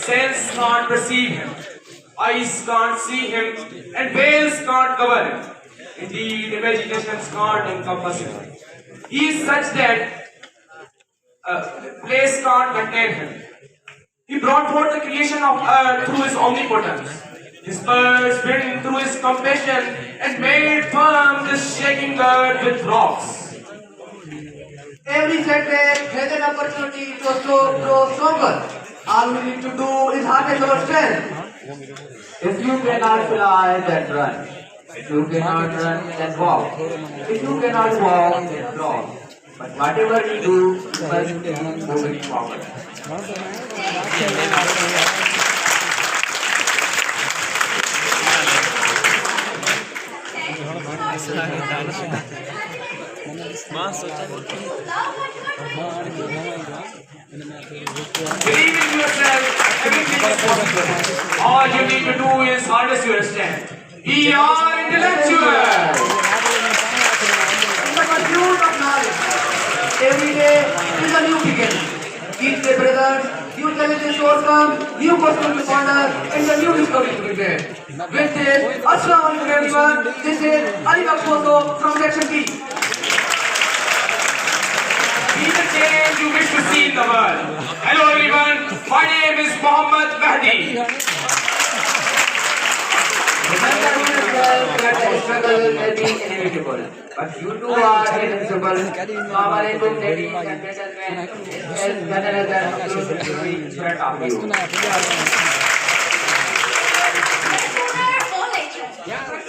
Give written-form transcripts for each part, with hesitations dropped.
sense can't perceive him, eyes can't see him, and veils can't cover him. Indeed, imaginations can't encompass him. He is such that place can't contain him. He brought forth the creation of earth through his omnipotence. Dispersed wind through his compassion and made firm this shaking earth with rocks. Every setback has an opportunity to grow stronger. All we need to do is harness our strength. If you cannot fly, then run. If you cannot run, then walk. If you cannot walk, then crawl. But whatever we do, we must be moving forward. Believe in yourself, everything is possible. All you need to do is harness your strength. We are intellectuals. In the pursuit of knowledge, every day is a new beginning. Each day, brothers, new challenges to overcome, new questions to ponder, and a new discovery to be made. With this, Assalamu alaikum everyone. This is Ali Baksoso from Section B. Be the change you wish to see in the world. Hello everyone, my name is Muhammad Mahdi. Remember yourself that the struggle may be inevitable, but you too are invincible. Assalamu alaikum ladies and gentlemen. Yes, another beautiful in front of you.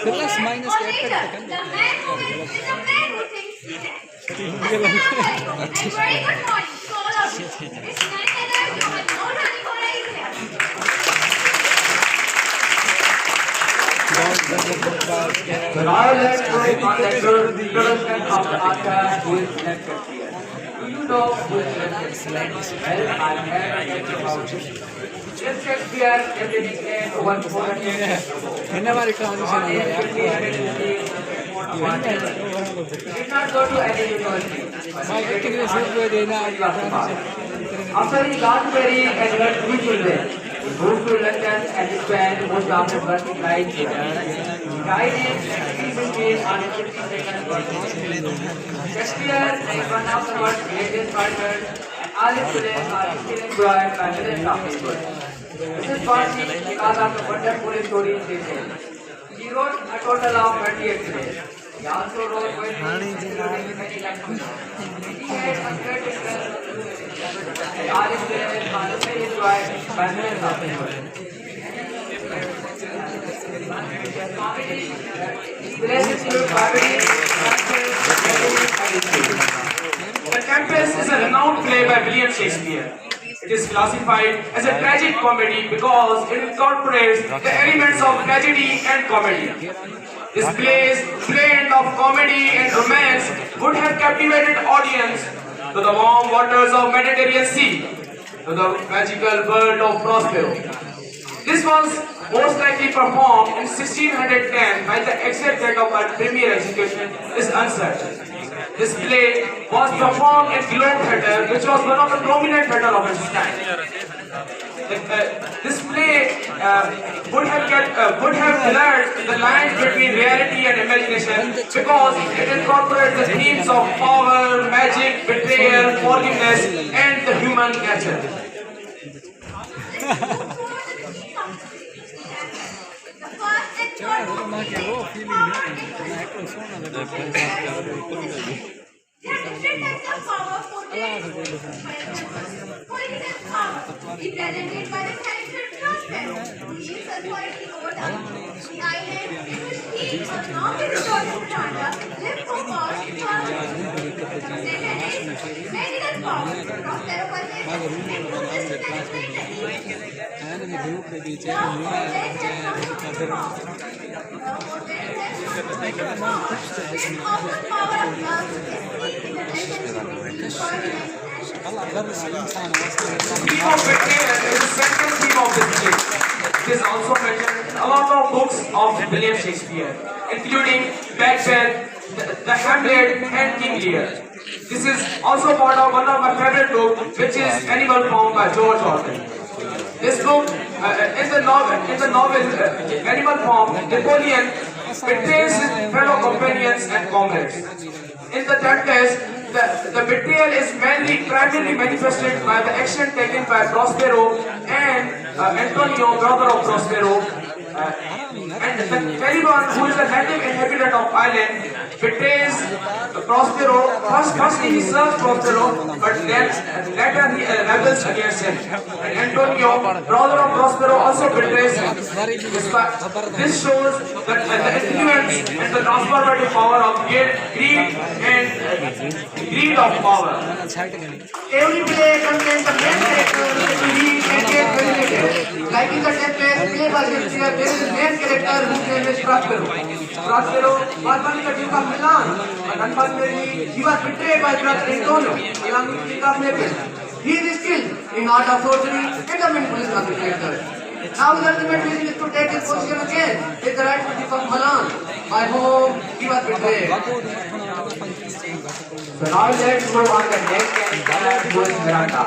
Plus minus the man who is a man who thinks he can. And very good point to all of you. It's none other than no running for So now let's go on the introduction of the author who is selected here. Do you know who is selected? Well, I have a little about it. Shakespeare dedicated over 400 years ago. He did not go to any university. After he got married and had 3 children, he moved to London and spent most of his working life here. He died in 1915 on his 52nd birthday. Shakespeare is one of the world's greatest writers, and all his plays are still enjoyed by millions of people. This is partly because of the wonderful stories they tell. He wrote a total of 38 plays. He also wrote poetry in many languages. He had a great interest in music, and all his plays are very enjoyed by millions of people. His plays include comedy, The Tempest is a renowned play by William Shakespeare. It is classified as a tragic comedy because it incorporates the elements of tragedy and comedy. This play's blend of comedy and romance would have captivated audience to the warm waters of Mediterranean Sea, to the magical world of Prospero. This was most likely performed in 1610, while the exact date of her premiere execution is uncertain. This play was performed in Globe Theatre, which was one of the prominent theatre of its time. This play would have blurred the lines between reality and imagination because it incorporates the themes of power, magic, betrayal, forgiveness, and the human nature. There are different types of power portrayed. For instance, power represented by the character Prospero. He is authority over the island in which he, along with his daughter Miranda, lived for about 12 years. Secondly, medical power. Prospero was able to make consistent Theme of betrayal is the central theme of this play. It is also mentioned in a lot of books of William Shakespeare, including Macbeth, the Hamlet, and King Lear. This is also part of one of my favorite books, which is Animal Farm by George Orwell. This book, in the novel Animal Farm, Napoleon betrays his fellow companions and comrades. In the Tempest, the betrayal is primarily manifested by the action taken by Prospero and Antonio, brother of Prospero. And the Caliban, who is a native inhabitant of island, betrays Prospero. Firstly he serves Prospero, but then later he rebels against him. And Antonio, brother of Prospero, also betrays him. This shows that the influence and the transformative power of greed of power. Every play contains the main character with the lead and get very related. Like in the Tempest, play by Shakespeare, there is a main character whose name is Prospero. Prospero was once the Duke of Milan, but unfortunately he was betrayed by brother Antonio, along with the Duke of Naples. He is skilled in art of sorcery and the manipulation of the characters. Now the ultimate reason is to take his position again with the rightful Duke of Milan, by whom he was betrayed. So now let's move on the next character, who is Miranda.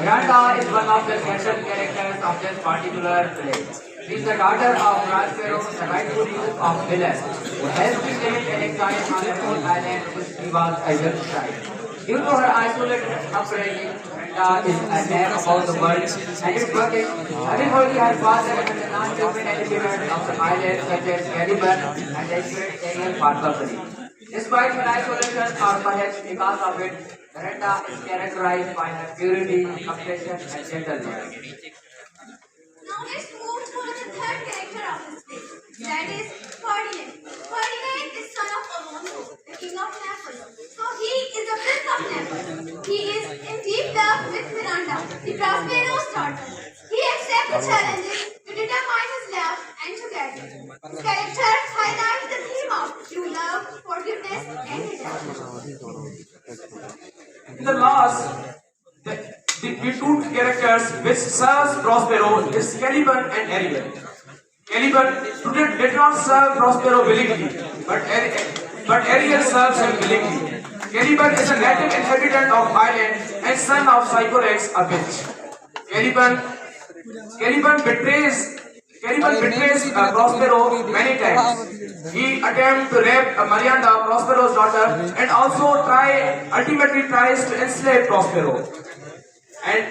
Miranda is one of the central characters of this particular play. She is the daughter of Prospero, the rightful Duke of Milan, who has been living in exile on her own island which she was a young child. Due to her isolated upbringing, Miranda is a map about the world and is working. Having only her father and the non-human inhabitants of the island such as Caliban and the spirit alien parts of the league. Despite her isolation, or perhaps because of it, Miranda is characterized by her purity, compassion, and gentleness. Now let's move to the third character of this play. That is Ferdinand. Ferdinand is son of Alonso, the king of Naples. So he is the prince of Naples. He is in deep love with Miranda, the Prospero's daughter. He accepts the challenges to determine his love and to get it. His character highlights the theme of true love, forgiveness, and redemption. In the last, the two characters which serves Prospero is Caliban and Ariel. Caliban did not serve Prospero willingly, but Ariel serves him willingly. Caliban is a native inhabitant of island and son of Sycorax, a witch. Caliban betrays Prospero many times. He attempts to rape Miranda, Prospero's daughter, and also ultimately tries to enslave Prospero. And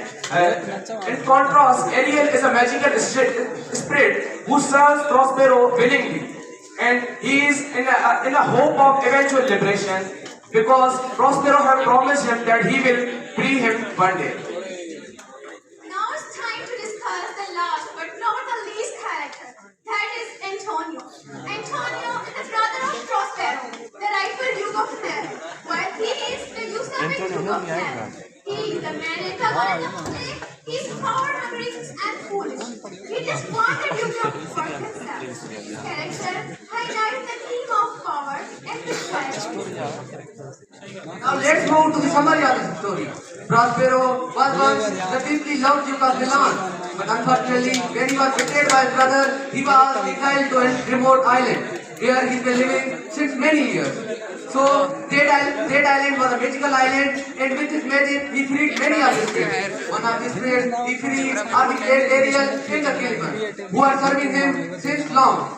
in contrast, Ariel is a magical spirit who serves Prospero willingly, and he is in a hope of eventual liberation because Prospero has promised him that he will free him one day. Now it's time to discuss the last but not the least character. That is Antonio. Antonio is the brother of Prospero, the rightful Duke of Naples, while he is the usurping Duke of Naples. He is the man in the play. He is power-hungry and foolish. He just wanted Duke for himself. His character highlights the theme of power and disquietude. Now let's move to the summary of the story. Prospero was once the deeply loved Duke of Milan, but unfortunately, when he was betrayed by his brother, he was exiled to a remote island, where he has been living since many years. So, that island was a magical island, and with his magic, he freed many of his spirits. One of his spirits, he freed are the great Ariel and the Caliban, who are serving him since long.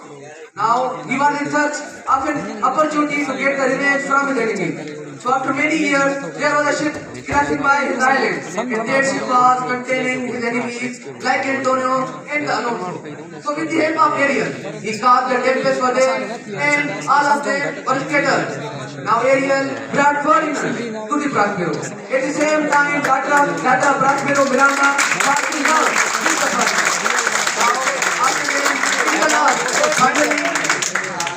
Now, he was in search of an opportunity to get the revenge from his enemy. So after many years, there was a ship crashing by his island, and that ship was containing his enemies like Antonio and the Alonso. So with the help of Ariel, he caused the Tempest for them, and all of them were scattered. Now Ariel brought Ferdinand to the Prospero. At the same time, daughter of Prospero, Miranda, was in love with the Prospero. Now, after them,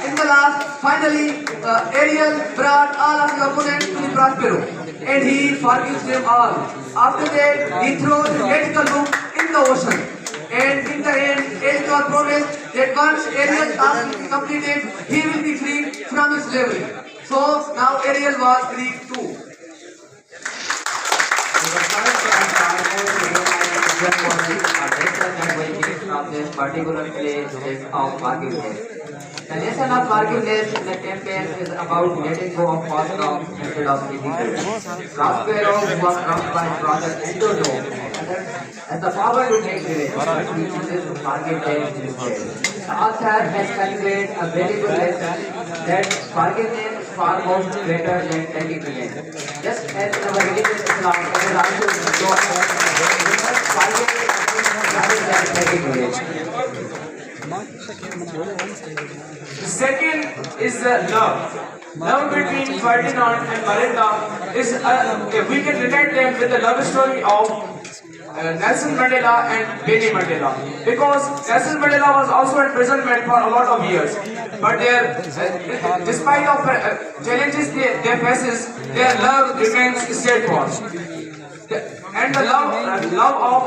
in the last, finally, Ariel brought all of the opponents to the Prospero, and he forgives them all. After that, he throws his magical book in the ocean. And in the end, as it was promised that once Ariel's task is completed, he will be freed from his slavery. So now Ariel was freed too. Of this particular place is of forgiveness. The lesson of forgiveness in the Tempest is about letting go of past wrongs instead of keeping it. Prospero was wronged by his brother Antonio, and the power to take revenge. But we chooses to forgive instead. The author has conveyed a very good lesson that forgiveness is far more greater than taking revenge. Just as in our religious Islam, it is also go ahead, we must forgive rather than taking revenge. The second is love. Love between Ferdinand and Malinda is, we can relate them with the love story of Nelson Mandela and Winnie Mandela. Because Nelson Mandela was also in imprisonment for a lot of years. But despite of challenges they faces, their love remains steadfast. And the love of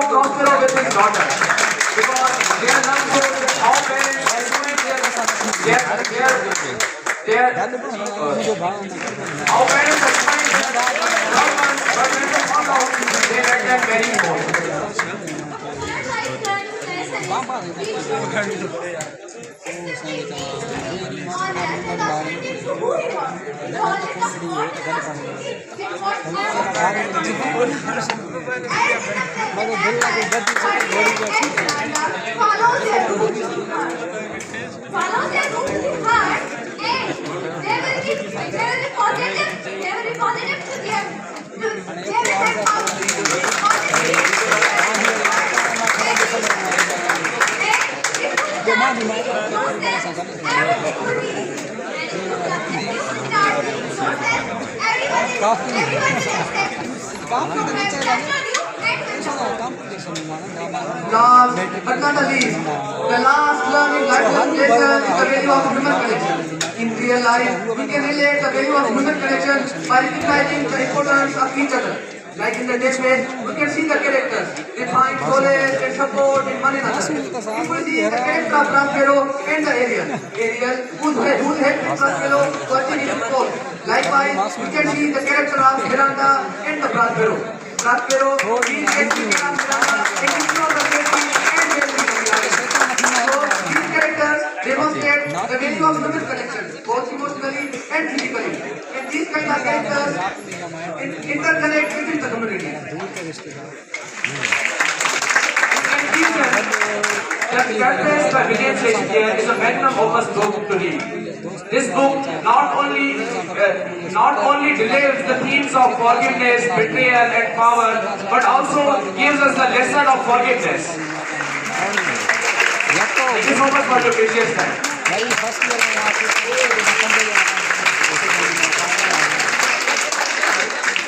Prospero with his daughter. Because their love shows how parents are showing how parents are showing their loved ones, but when they found out, they let them marry more. Follow their rule hard and they will be positive to their Last but not the least, the last learning lifelong lesson is the value of human connection. In real life, we can relate the value of human connection by recognizing the importance of each other. Like in the Tempest, we can see the characters. They find solace and support in one another. If we see the character of Prospero and the Ariel, whose help Prospero to achieve his goal. Likewise, we can see the character of Miranda and the Prospero. Prospero is taking care of Miranda and ensure the safety and well-being of Miranda. So, these characters demonstrate the value of human connection, both emotionally and physically. And these kind of characters interconnect within the community. The Tempest by William Shakespeare is a magnum opus book to read. This book not only delivers the themes of forgiveness, betrayal and power, but also gives us the lesson of forgiveness. Thank you so much for your precious time.